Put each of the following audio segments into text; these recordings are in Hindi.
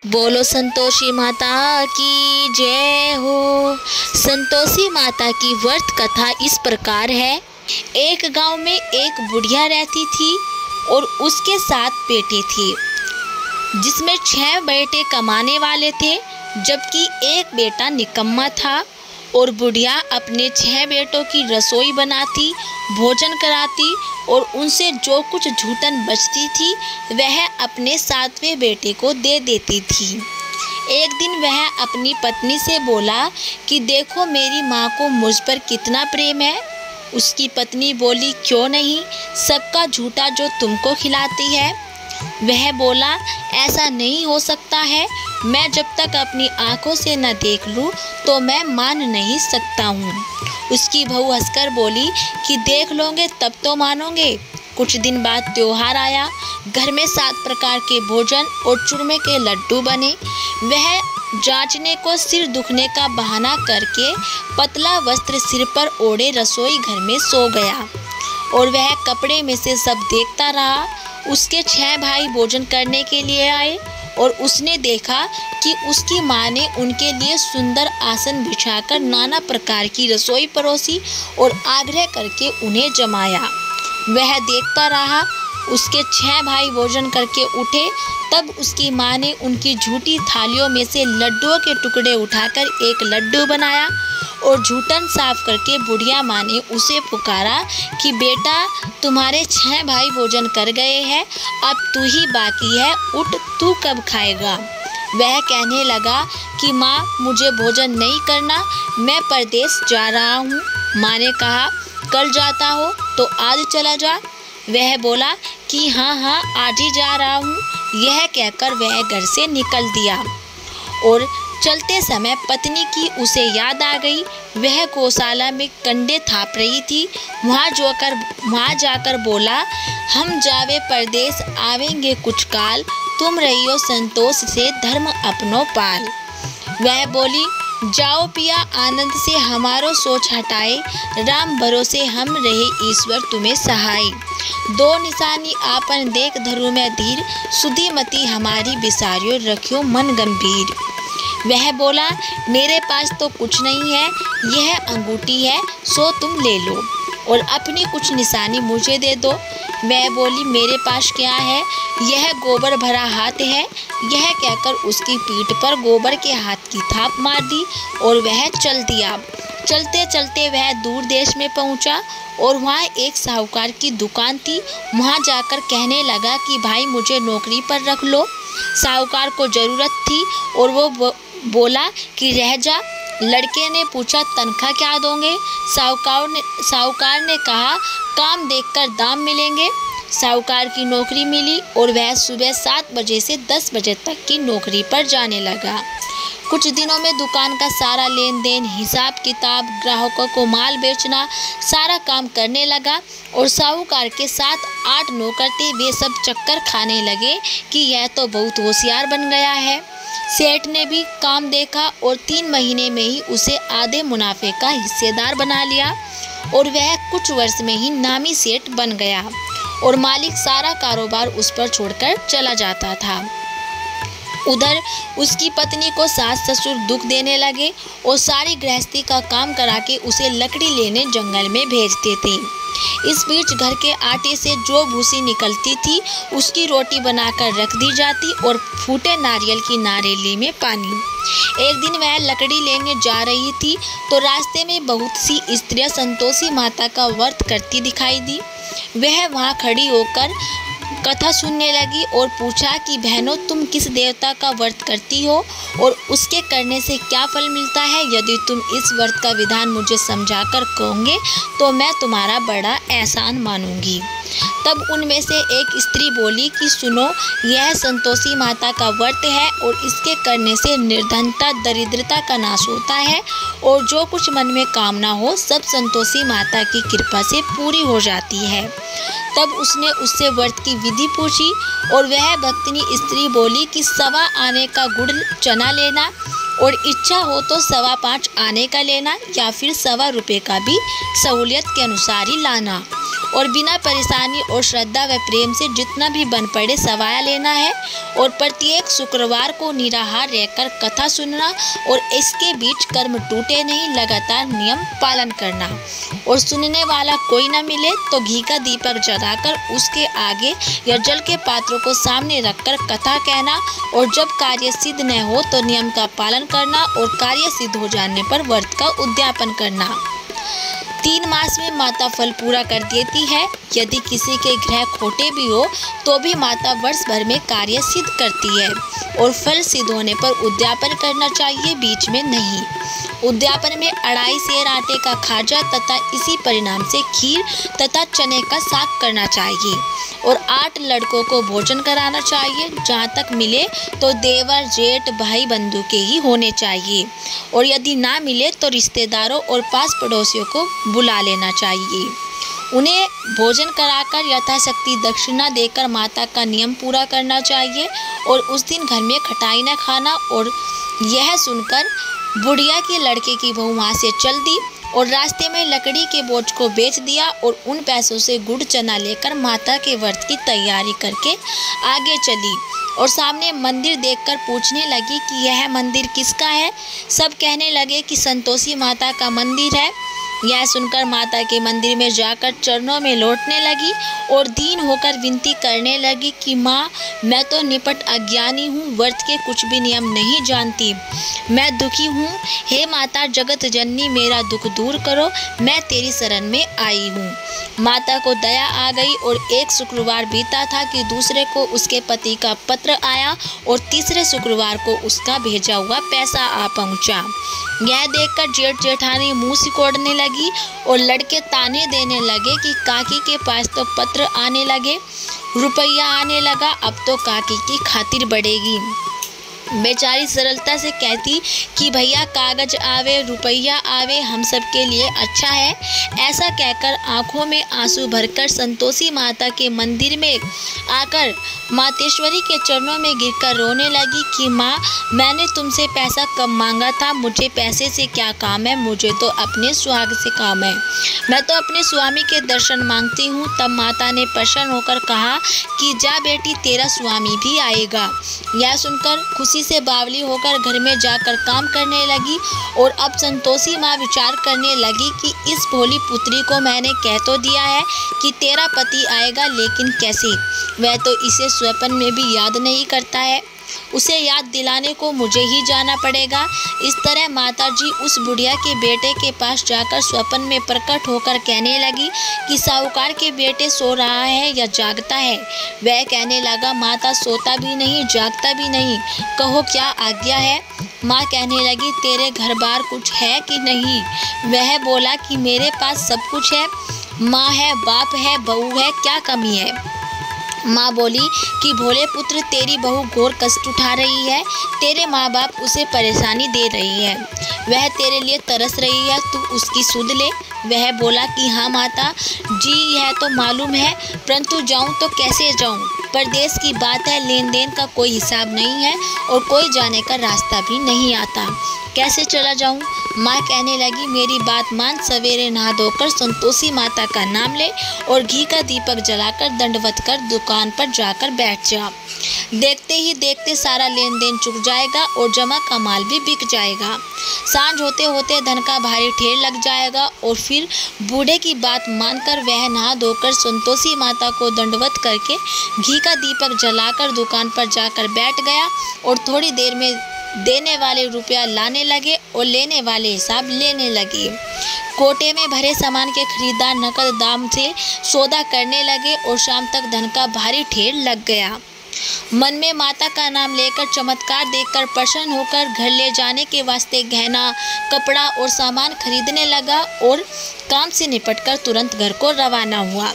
बोलो संतोषी माता की जय हो। संतोषी माता की व्रत कथा इस प्रकार है। एक गांव में एक बुढ़िया रहती थी और उसके 7 बेटे थे, जिसमें 6 बेटे कमाने वाले थे जबकि एक बेटा निकम्मा था। और बुढ़िया अपने 6 बेटों की रसोई बनाती, भोजन कराती और उनसे जो कुछ झूठन बचती थी वह अपने 7वें बेटे को दे देती थी। एक दिन वह अपनी पत्नी से बोला कि देखो मेरी माँ को मुझ पर कितना प्रेम है। उसकी पत्नी बोली, क्यों नहीं, सबका झूठा जो तुमको खिलाती है। वह बोला, ऐसा नहीं हो सकता है, मैं जब तक अपनी आंखों से न देख लूं तो मैं मान नहीं सकता हूँ। उसकी बहू हंसकर बोली कि देख लोगे तब तो मानोगे। कुछ दिन बाद त्योहार आया। घर में 7 प्रकार के भोजन और चूरमे के लड्डू बने। वह जांचने को सिर दुखने का बहाना करके पतला वस्त्र सिर पर ओढ़े रसोई घर में सो गया और वह कपड़े में से सब देखता रहा। उसके 6 भाई भोजन करने के लिए आए और उसने देखा कि उसकी माँ ने उनके लिए सुंदर आसन बिछाकर नाना प्रकार की रसोई परोसी और आग्रह करके उन्हें जमाया। वह देखता रहा। उसके 6 भाई भोजन करके उठे, तब उसकी माँ ने उनकी झूठी थालियों में से लड्डुओं के टुकड़े उठाकर एक लड्डू बनाया और झूठन साफ करके बुढ़िया माँ ने उसे पुकारा कि बेटा तुम्हारे 6 भाई भोजन कर गए हैं, अब तू ही बाकी है, उठ, तू कब खाएगा। वह कहने लगा कि माँ मुझे भोजन नहीं करना, मैं परदेश जा रहा हूँ। माँ ने कहा, कल जाता हो तो आज चला जा। वह बोला कि हाँ आज ही जा रहा हूँ। यह कहकर वह घर से निकल दिया और चलते समय पत्नी की उसे याद आ गई। वह गौशाला में कंडे थाप रही थी। वहाँ जाकर बोला, हम जावे परदेश, आवेंगे कुछ काल, तुम रहियो संतोष से धर्म अपनो पाल। वह बोली, जाओ पिया आनंद से हमारो सोच हटाए, राम भरोसे हम रहे ईश्वर तुम्हें सहाय। 2 निशानी आपन देख धरु में धीर, सुधी मती हमारी बिसारियो रखियो मन गंभीर। वह बोला, मेरे पास तो कुछ नहीं है, यह अंगूठी है, सो तुम ले लो और अपनी कुछ निशानी मुझे दे दो। वह बोली, मेरे पास क्या है, यह गोबर भरा हाथ है। यह कहकर उसकी पीठ पर गोबर के हाथ की थाप मार दी और वह चल दिया। चलते चलते वह दूर देश में पहुंचा और वहाँ एक साहूकार की दुकान थी। वहाँ जाकर कहने लगा कि भाई मुझे नौकरी पर रख लो। साहूकार को ज़रूरत थी और वो बोला कि रह जा। लड़के ने पूछा, तनख्वाह क्या दोगे। साहूकार ने कहा, काम देखकर दाम मिलेंगे। साहूकार की नौकरी मिली और वह सुबह 7 बजे से 10 बजे तक की नौकरी पर जाने लगा। कुछ दिनों में दुकान का सारा लेन देन, हिसाब किताब, ग्राहकों को माल बेचना, सारा काम करने लगा और साहूकार के 7-8 नौकर थे। वे सब चक्कर खाने लगे कि यह तो बहुत होशियार बन गया है। सेठ ने भी काम देखा और 3 महीने में ही उसे आधे मुनाफे का हिस्सेदार बना लिया और वह कुछ वर्ष में ही नामी सेठ बन गया और मालिक सारा कारोबार उस पर छोड़कर चला जाता था। उधर उसकी पत्नी को सास ससुर दुख देने लगे और सारी गृहस्थी का काम करा के उसे लकड़ी लेने जंगल में भेजते थे। इस बीच घर के आटे से जो भूसी निकलती थी उसकी रोटी बनाकर रख दी जाती और फूटे नारियल की नारेली में पानी। एक दिन वह लकड़ी लेने जा रही थी तो रास्ते में बहुत सी स्त्रियां संतोषी माता का व्रत करती दिखाई दी। वह वहां खड़ी होकर कथा सुनने लगी और पूछा कि बहनों तुम किस देवता का व्रत करती हो और उसके करने से क्या फल मिलता है। यदि तुम इस व्रत का विधान मुझे समझाकर कहोगे तो मैं तुम्हारा बड़ा एहसान मानूंगी। तब उनमें से एक स्त्री बोली कि सुनो, यह संतोषी माता का व्रत है और इसके करने से निर्धनता दरिद्रता का नाश होता है और जो कुछ मन में कामना हो सब संतोषी माता की कृपा से पूरी हो जाती है। तब उसने उससे व्रत की विधि पूछी और वह भक्तिनी स्त्री बोली कि 1.25 आने का गुड़ चना लेना और इच्छा हो तो 5.25 आने का लेना या फिर 1.25 रुपये का भी सहूलियत के अनुसार ही लाना और बिना परेशानी और श्रद्धा व प्रेम से जितना भी बन पड़े सवाया लेना है और प्रत्येक शुक्रवार को निराहार रहकर कथा सुनना और इसके बीच कर्म टूटे नहीं लगातार नियम पालन करना। और सुनने वाला कोई न मिले तो घी का दीपक जलाकर उसके आगे या जल के पात्रों को सामने रखकर कथा कहना और जब कार्य सिद्ध न हो तो नियम का पालन करना और कार्य सिद्ध हो जाने पर व्रत का उद्यापन करना। 3 मास में माता फल पूरा कर देती है। यदि किसी के ग्रह खोटे भी हो तो भी माता वर्ष भर में कार्य सिद्ध करती है और फल सिद्ध होने पर उद्यापन करना चाहिए, बीच में नहीं। उद्यापन में 2.5 सेर आटे का खाजा तथा इसी परिणाम से खीर तथा चने का साग करना चाहिए और 8 लड़कों को भोजन कराना चाहिए। जहाँ तक मिले तो देवर जेठ भाई बंधु के ही होने चाहिए और यदि ना मिले तो रिश्तेदारों और पास पड़ोसियों को बुला लेना चाहिए। उन्हें भोजन कराकर यथाशक्ति दक्षिणा देकर माता का नियम पूरा करना चाहिए और उस दिन घर में खटाई न खाना। और यह सुनकर बुढ़िया के लड़के की बहू वहाँ से चल दी और रास्ते में लकड़ी के बोझ को बेच दिया और उन पैसों से गुड़ चना लेकर माता के व्रत की तैयारी करके आगे चली और सामने मंदिर देखकर पूछने लगी कि यह मंदिर किसका है। सब कहने लगे कि संतोषी माता का मंदिर है। यह सुनकर माता के मंदिर में जाकर चरणों में लौटने लगी और दीन होकर विनती करने लगी कि माँ, मैं तो निपट अज्ञानी हूँ, व्रत के कुछ भी नियम नहीं जानती, मैं दुखी हूँ। हे माता जगत जननी, मेरा दुख दूर करो, मैं तेरी शरण में आई हूँ। माता को दया आ गई और एक शुक्रवार बीता था कि दूसरे को उसके पति का पत्र आया और तीसरे शुक्रवार को उसका भेजा हुआ पैसा आ पहुँचा। यह देखकर जेठ जेठानी मुँह सिकोड़ने लगी और लड़के ताने देने लगे कि काकी के पास तो पत्र आने लगे, रुपया आने लगा, अब तो काकी की खातिर बढ़ेगी। बेचारी सरलता से कहती कि भैया कागज आवे रुपया आवे हम सब के लिए अच्छा है। ऐसा कहकर आंखों में आंसू भरकर संतोषी माता के मंदिर में आकर मातेश्वरी के चरणों में गिरकर रोने लगी कि माँ, मैंने तुमसे पैसा कम मांगा था, मुझे पैसे से क्या काम है, मुझे तो अपने सुहाग से काम है, मैं तो अपने स्वामी के दर्शन मांगती हूँ। तब माता ने प्रसन्न होकर कहा कि जा बेटी, तेरा स्वामी भी आएगा। यह सुनकर खुशी से बावली होकर घर में जाकर काम करने लगी और अब संतोषी माँ विचार करने लगी कि इस भोली पुत्री को मैंने कह तो दिया है कि तेरा पति आएगा, लेकिन कैसे, वह तो इसे स्वप्न में भी याद नहीं करता है, उसे याद दिलाने को मुझे ही जाना पड़ेगा। इस तरह माताजी उस बुढ़िया के बेटे के पास जाकर स्वप्न में प्रकट होकर कहने लगी कि साहूकार के बेटे सो रहा है या जागता है। वह कहने लगा, माता सोता भी नहीं जागता भी नहीं, कहो क्या आज्ञा है। माँ कहने लगी, तेरे घर बार कुछ है कि नहीं। वह बोला कि मेरे पास सब कुछ है, माँ है, बाप है, बहू है, क्या कमी है। माँ बोली कि भोले पुत्र, तेरी बहू घोर कष्ट उठा रही है, तेरे माँ बाप उसे परेशानी दे रही है, वह तेरे लिए तरस रही है, तू उसकी सुध ले। वह बोला कि हाँ माता जी, यह तो मालूम है, परंतु जाऊँ तो कैसे जाऊँ, परदेश की बात है, लेन देन का कोई हिसाब नहीं है और कोई जाने का रास्ता भी नहीं आता, कैसे चला जाऊँ। माँ कहने लगी, मेरी बात मान, सवेरे नहा धोकर संतोषी माता का नाम ले और घी का दीपक जलाकर दंडवत कर दुकान पर जाकर बैठ जा। देखते ही देखते सारा लेन देन चुक जाएगा और जमा का माल भी बिक जाएगा। सांझ होते होते धन का भारी ढेर लग जाएगा। और फिर बूढ़े की बात मानकर वह नहा धोकर संतोषी माता को दंडवत करके घी का दीपक जलाकर दुकान पर जाकर बैठ गया और थोड़ी देर में देने वाले रुपया लाने लगे और लेने वाले हिसाब लेने लगे। कोटे में भरे सामान के खरीदार नकद दाम से सौदा करने लगे और शाम तक धन का भारी ढेर लग गया। मन में माता का नाम लेकर चमत्कार देखकर प्रसन्न होकर घर ले जाने के वास्ते गहना कपड़ा और सामान खरीदने लगा और काम से निपटकर तुरंत घर को रवाना हुआ।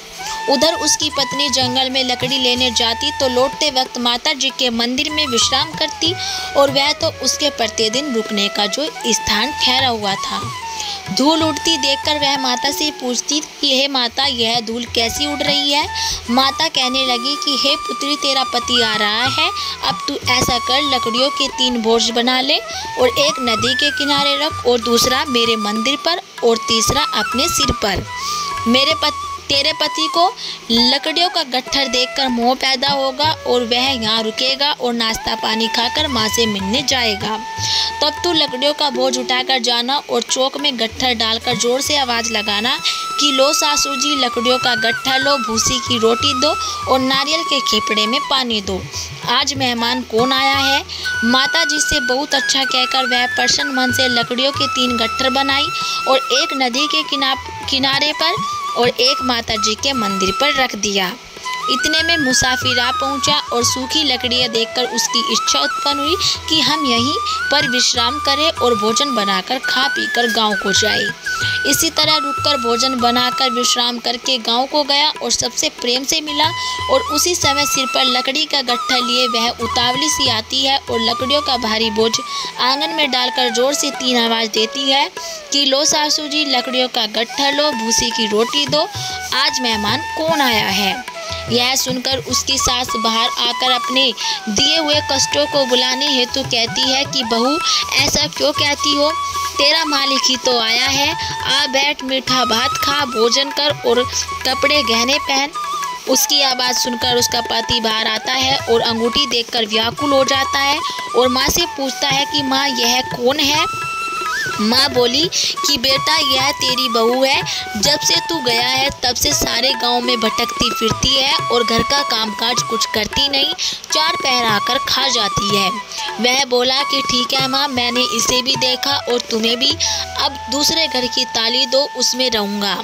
उधर उसकी पत्नी जंगल में लकड़ी लेने जाती तो लौटते वक्त माता जी के मंदिर में विश्राम करती और वह तो उसके प्रतिदिन रुकने का जो स्थान ठहरा हुआ था। धूल उड़ती देखकर वह माता से पूछती कि हे माता, यह धूल कैसी उड़ रही है। माता कहने लगी कि हे पुत्री, तेरा पति आ रहा है, अब तू ऐसा कर, लकड़ियों के 3 बोझ बना ले और एक नदी के किनारे रख और दूसरा मेरे मंदिर पर और तीसरा अपने सिर पर। तेरे पति को लकड़ियों का गट्ठर देखकर मोह पैदा होगा और वह यहाँ रुकेगा और नाश्ता पानी खाकर माँ से मिलने जाएगा। तब तू लकड़ियों का बोझ उठाकर जाना और चौक में गट्ठर डालकर जोर से आवाज़ लगाना कि लो सासू जी, लकड़ियों का गट्ठर लो, भूसी की रोटी दो और नारियल के खेपड़े में पानी दो। आज मेहमान कौन आया है? माता जी से बहुत अच्छा कहकर वह प्रसन्न मन से लकड़ियों के 3 गट्ठर बनाई और एक नदी के किनारे पर और एक माता जी के मंदिर पर रख दिया। इतने में मुसाफिर आ पहुंचा और सूखी लकड़ियां देखकर उसकी इच्छा उत्पन्न हुई कि हम यहीं पर विश्राम करें और भोजन बनाकर खा पीकर गांव को जाए। इसी तरह रुककर भोजन बनाकर विश्राम करके गांव को गया और सबसे प्रेम से मिला और उसी समय सिर पर लकड़ी का गट्ठर लिए वह उतावली सी आती है और लकड़ियों का भारी बोझ आंगन में डालकर जोर से 3 आवाज़ देती है कि लो सासू जी, लकड़ियों का गट्ठर लो, भूसी की रोटी दो, आज मेहमान कौन आया है। यह सुनकर उसकी सास बाहर आकर अपने दिए हुए कष्टों को बुलाने हेतु कहती है कि बहू, ऐसा क्यों कहती हो? तेरा मालिक ही तो आया है। आ बैठ, मीठा भात खा, भोजन कर और कपड़े गहने पहन। उसकी आवाज़ सुनकर उसका पति बाहर आता है और अंगूठी देखकर व्याकुल हो जाता है और माँ से पूछता है कि माँ, यह कौन है? माँ बोली कि बेटा, यह तेरी बहू है। जब से तू गया है तब से सारे गांव में भटकती फिरती है और घर का कामकाज कुछ करती नहीं, 4 पहर आकर खा जाती है। वह बोला कि ठीक है माँ, मैंने इसे भी देखा और तुम्हें भी। अब दूसरे घर की ताली दो, उसमें रहूँगा।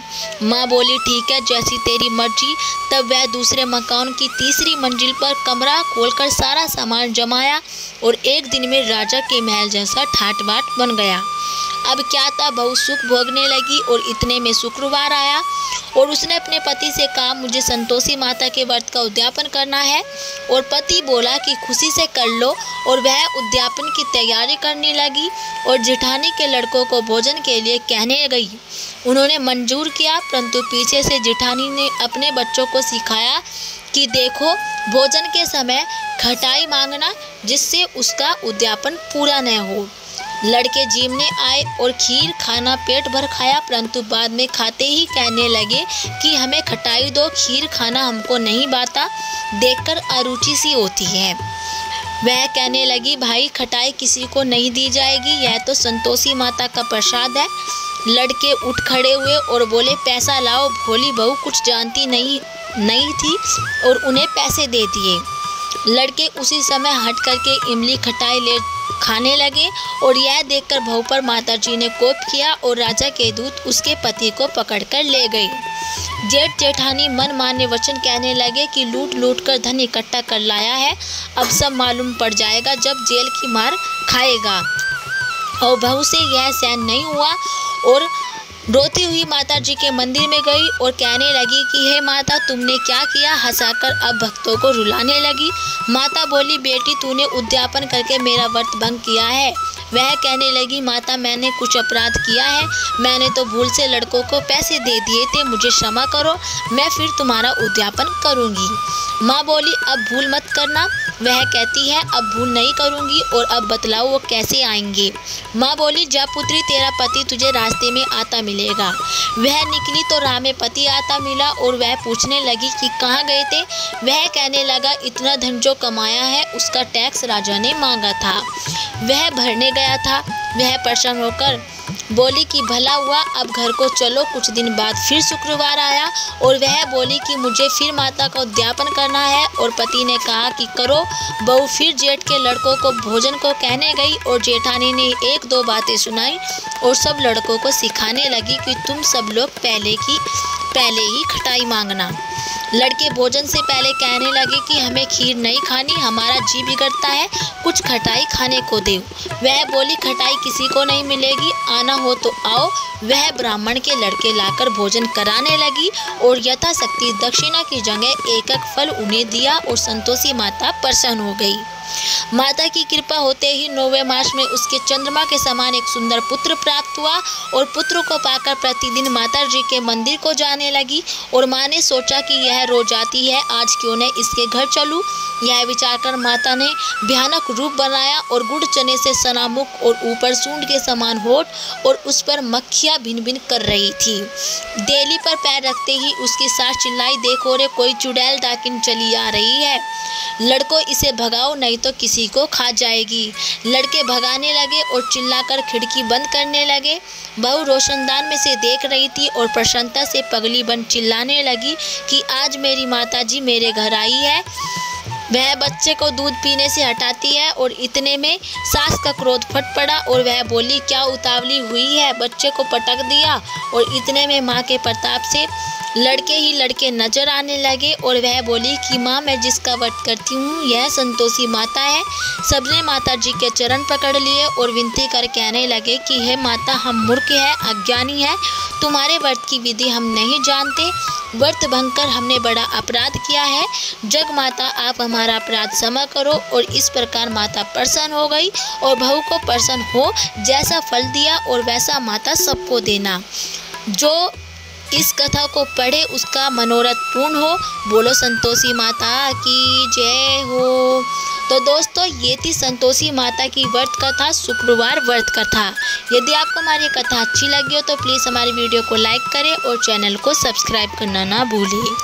माँ बोली ठीक है, जैसी तेरी मर्जी। तब वह दूसरे मकान की तीसरी मंजिल पर कमरा खोलकर सारा सामान जमाया और एक दिन में राजा के महल जैसा ठाट बाट बन गया। अब क्या था, बहू सुख भोगने लगी और इतने में शुक्रवार आया और उसने अपने पति से कहा, मुझे संतोषी माता के व्रत का उद्यापन करना है। और पति बोला कि खुशी से कर लो और वह उद्यापन की तैयारी करने लगी और जेठानी के लड़कों को भोजन के लिए कहने गई। उन्होंने मंजूर किया, परंतु पीछे से जेठानी ने अपने बच्चों को सिखाया कि देखो, भोजन के समय खटाई मांगना, जिससे उसका उद्यापन पूरा न हो। लड़के जीमने आए और खीर खाना पेट भर खाया, परंतु बाद में खाते ही कहने लगे कि हमें खटाई दो, खीर खाना हमको नहीं भाता, देखकर अरुचि सी होती है। वह कहने लगी, भाई खटाई किसी को नहीं दी जाएगी, यह तो संतोषी माता का प्रसाद है। लड़के उठ खड़े हुए और बोले, पैसा लाओ। भोली बहू कुछ जानती नहीं थी और उन्हें पैसे दे दिए। लड़के उसी समय हट करके इमली खटाई ले खाने लगे और यह देखकर बहू पर माताजी ने कोप किया और राजा के दूत उसके पति को पकड़कर ले गए। जेठ जेठानी मन माने वचन कहने लगे कि लूट लूट कर धन इकट्ठा कर लाया है, अब सब मालूम पड़ जाएगा जब जेल की मार खाएगा। और बहू से यह सहन नहीं हुआ और रोती हुई माता जी के मंदिर में गई और कहने लगी कि हे माता, तुमने क्या किया? हंसाकर अब भक्तों को रुलाने लगी। माता बोली, बेटी तूने उद्यापन करके मेरा व्रत भंग किया है। वह कहने लगी, माता मैंने कुछ अपराध किया है, मैंने तो भूल से लड़कों को पैसे दे दिए थे, मुझे क्षमा करो, मैं फिर तुम्हारा उद्यापन करूँगी। माँ बोली, अब भूल मत करना। वह कहती है, अब भूल नहीं करूँगी। और अब बतलाओ वो कैसे आएंगे? माँ बोली, जा पुत्री, तेरा पति तुझे रास्ते में आता मिलेगा। वह निकली तो राह में पति आता मिला और वह पूछने लगी कि कहाँ गए थे? वह कहने लगा, इतना धन जो कमाया है उसका टैक्स राजा ने मांगा था, वह भरने गया था। वह प्रसन्न होकर बोली कि भला हुआ, अब घर को चलो। कुछ दिन बाद फिर शुक्रवार आया और वह बोली कि मुझे फिर माता का उद्यापन करना है और पति ने कहा कि करो। बहू फिर जेठ के लड़कों को भोजन को कहने गई और जेठानी ने 1-2 बातें सुनाई और सब लड़कों को सिखाने लगी कि तुम सब लोग पहले ही खटाई मांगना। लड़के भोजन से पहले कहने लगे कि हमें खीर नहीं खानी, हमारा जी बिगड़ता है, कुछ खटाई खाने को दो। वह बोली, खटाई किसी को नहीं मिलेगी, आना हो तो आओ। वह ब्राह्मण के लड़के लाकर भोजन कराने लगी और यथाशक्ति दक्षिणा की जगह 1-1 फल उन्हें दिया और संतोषी माता प्रसन्न हो गई। माता की कृपा होते ही 9वें मास में उसके चंद्रमा के समान एक सुंदर पुत्र प्राप्त हुआ और पुत्र को पाकर प्रतिदिन माता जी के मंदिर को जाने लगी। और माँ ने सोचा कि यह रोज आती है, आज क्यों न इसके घर चलूं। यह विचार कर माता ने भयानक रूप बनाया और गुड़ चने से सना मुख और ऊपर सूंड के समान होठ और उस पर मक्खियां भिन भिन कर रही थी। देली पर पैर रखते ही उसकी सास चिल्लाई, देखो रे कोई चुड़ैल डाकिन चली आ रही है, लड़कों इसे भगाओ नहीं तो किसी को खा जाएगी। लड़के भगाने लगे और चिल्लाकर खिड़की बंद करने लगे। बहू रोशनदान में से देख रही थी और प्रसन्नता से पगली बन चिल्लाने लगी कि आज मेरी माताजी मेरे घर आई है। वह बच्चे को दूध पीने से हटाती है और इतने में सास का क्रोध फट पड़ा और वह बोली, क्या उतावली हुई है, बच्चे को पटक दिया। और इतने में माँ के प्रताप से लड़के ही लड़के नजर आने लगे और वह बोली कि माँ मैं जिसका व्रत करती हूँ यह संतोषी माता है। सबने माता जी के चरण पकड़ लिए और विनती कर कहने लगे कि हे माता, हम मूर्ख है, अज्ञानी है, तुम्हारे व्रत की विधि हम नहीं जानते, व्रत भंग कर हमने बड़ा अपराध किया है। जग माता आप हमारा अपराध क्षमा करो। और इस प्रकार माता प्रसन्न हो गई और बहू को प्रसन्न हो जैसा फल दिया और वैसा माता सबको देना। जो इस कथा को पढ़े उसका मनोरथ पूर्ण हो। बोलो संतोषी माता की जय हो। तो दोस्तों ये थी संतोषी माता की व्रत कथा, शुक्रवार व्रत कथा। यदि आपको हमारी कथा अच्छी लगी हो तो प्लीज़ हमारी वीडियो को लाइक करें और चैनल को सब्सक्राइब करना ना भूलें।